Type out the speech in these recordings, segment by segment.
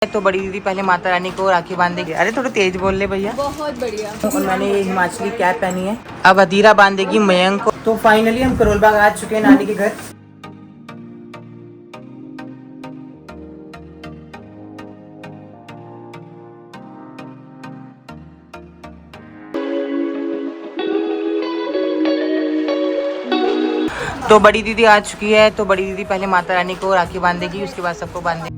तो बड़ी दीदी पहले माता रानी को राखी बांधेगी। अरे थोड़ा तेज बोल ले भैया। बहुत बढ़िया। और मैंने ये हिमाचली कैप पहनी है। अब अधीरा बांधेगी मयंक को। तो फाइनली हम करोल बाग आ चुके हैं नानी के घर। तो बड़ी दीदी आ चुकी है। तो बड़ी दीदी पहले माता रानी को राखी बांधेगी, उसके बाद सबको बांधेगी।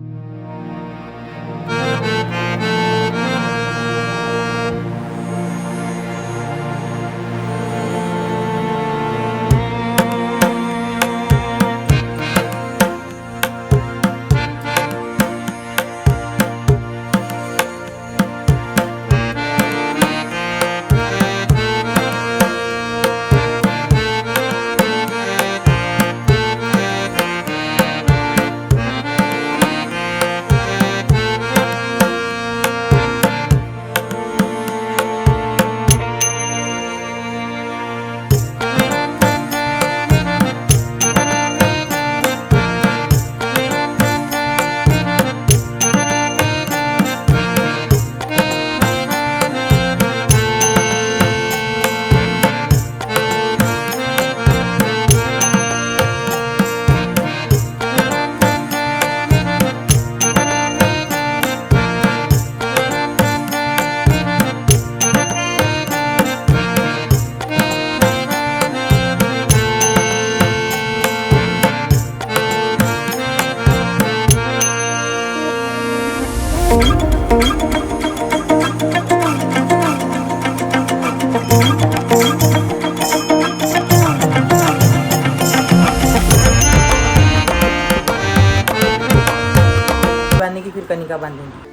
बांधने की फिर कनिका बांधेंगे।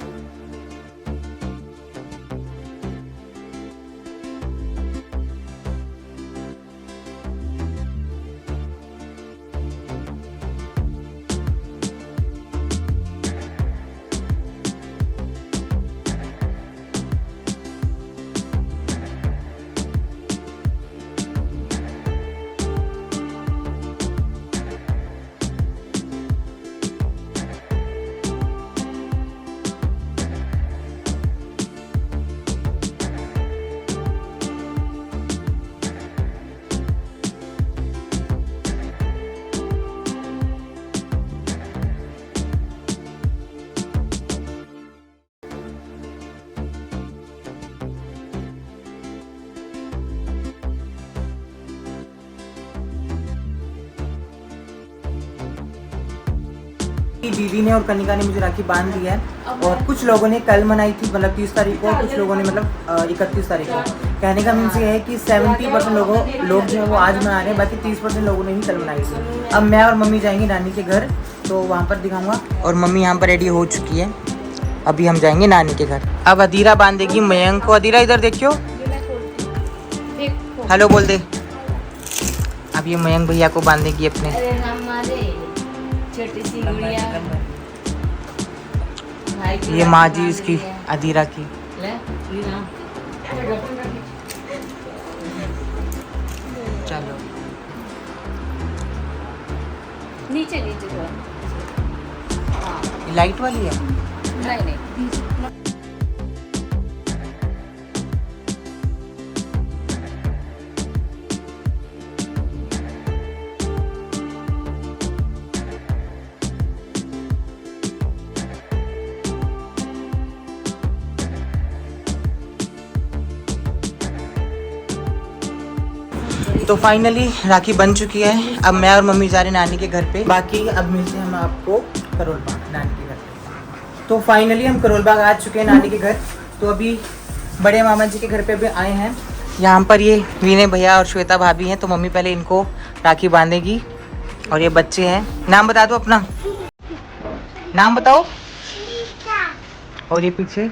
दीदी ने और कनिका ने मुझे राखी बांध दी है। और कुछ लोगों ने कल मनाई थी, मतलब 30 तारीख को, और कुछ लोगों ने मतलब 31 तारीख को। कहने का मीन्स ये है कि 70% लोग जो है वो आज मना रहे हैं, बाकी 30% लोगों ने ही कल मनाई थी। अब मैं और मम्मी जाएंगे नानी के घर, तो वहाँ पर दिखाऊंगा। और मम्मी यहाँ पर रेडी हो चुकी है, अभी हम जाएंगे नानी के घर। अब अधीरा बांधेगी मयंक को। अधीरा इधर देखियो, हेलो बोल दे। अब ये मयंक भैया को बांधेगी अपने। छोटी सी गुड़िया, ये माँ जी इसकी अधीरा की। चलो नीचे नीचे थोड़ा। ये लाइट वाली है। नहीं नहीं। तो फाइनली राखी बन चुकी है। अब मैं और मम्मी जा रहे हैं नानी के घर पे। बाकी अब मिलते हैं हम आपको करोल बाग नानी के घर पे। तो फाइनली हम करोल बाग आ चुके हैं नानी के घर। तो अभी बड़े मामा जी के घर पे भी आए हैं। यहाँ पर ये विनय भैया और श्वेता भाभी हैं। तो मम्मी पहले इनको राखी बांधेगी। और ये बच्चे हैं। नाम बता दो अपना, नाम बताओ। और ये पीछे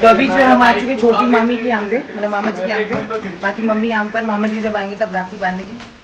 तो अभी जो हम आ चुके छोटी मामी के यहाँ पे, मतलब मामा जी के यहाँ पे। बाकी मम्मी यहाँ पर, मामा जी जब आएंगे तब राखी बांधेंगे।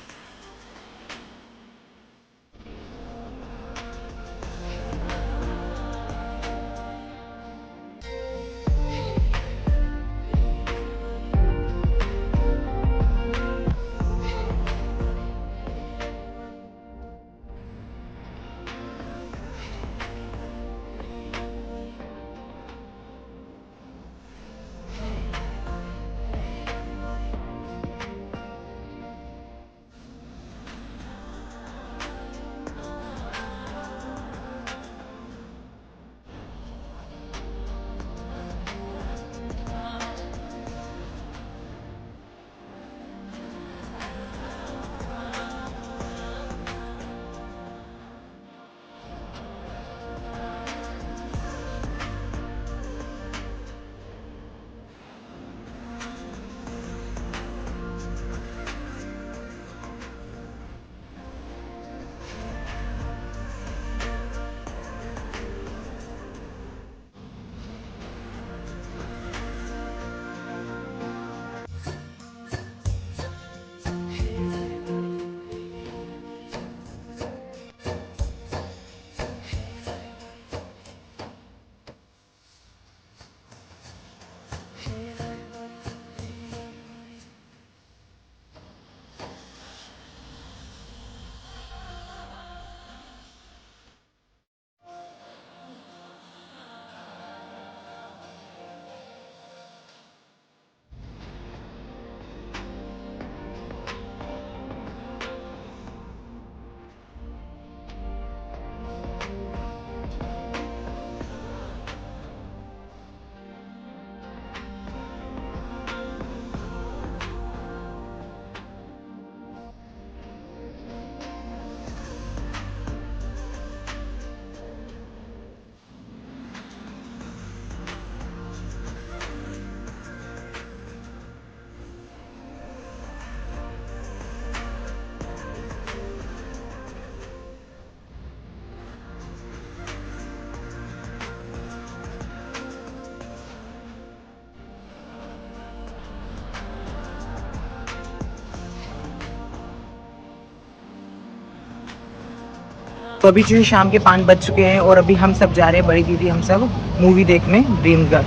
तो अभी जो है शाम के 5 बज चुके हैं और अभी हम सब जा रहे हैं, बड़ी दीदी हम सब मूवी देखने ड्रीम गर्ल।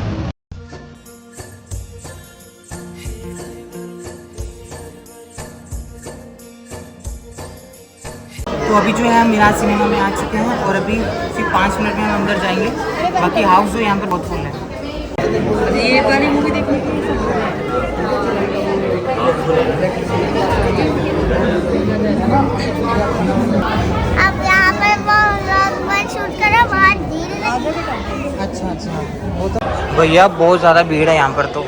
तो अभी जो है हम मिराज सिनेमा में आ चुके हैं और अभी सिर्फ 5 मिनट में हम अंदर जाएंगे। बाकी हाउस जो यहाँ पर बहुत फुल है। ये वाली मूवी देखने के लिए अब यहाँ पर व्लॉग शूट करो, बहुत भीड़ लगी। अच्छा वो तो भैया बहुत ज़्यादा भीड़ है यहाँ पर। तो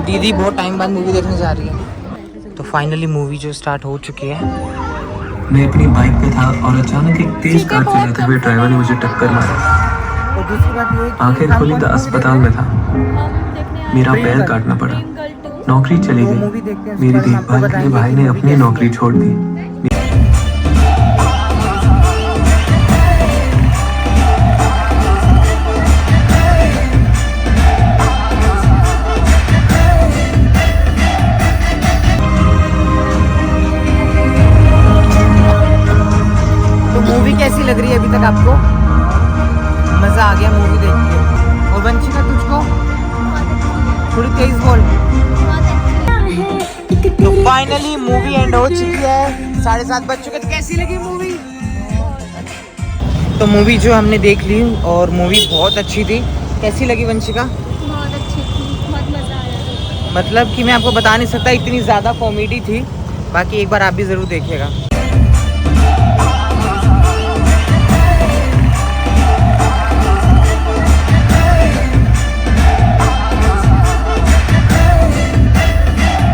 दीदी बहुत टाइम बाद मूवी देखने जा रही है। तो फाइनली मूवी जो स्टार्ट हो चुकी है। मैं अपनी बाइक पे था और अचानक एक तेज कार चलाते हुए ड्राइवर ने मुझे टक्कर मारी। और दूसरी बात ये है कि आंखें खुली तो अस्पताल में था। मेरा पैर काटना पड़ा, नौकरी चली गई। मेरी देखभाल के लिए भाई ने अपनी नौकरी छोड़ दी। तो मूवी कैसी लग रही है अभी तक आपको? मजा आ गया मूवी देख के। और वंशिका तुझको? थोड़ी तेज बोल। तो फाइनली मूवी एंड हो चुकी है, 7:30 बज चुके। तो कैसी लगी मूवी? तो मूवी जो हमने देख ली और मूवी बहुत अच्छी थी। कैसी लगी वंशिका? बहुत अच्छी थी, बहुत मजा आया। मतलब कि मैं आपको बता नहीं सकता, इतनी ज़्यादा कॉमेडी थी। बाकी एक बार आप भी ज़रूर देखिएगा।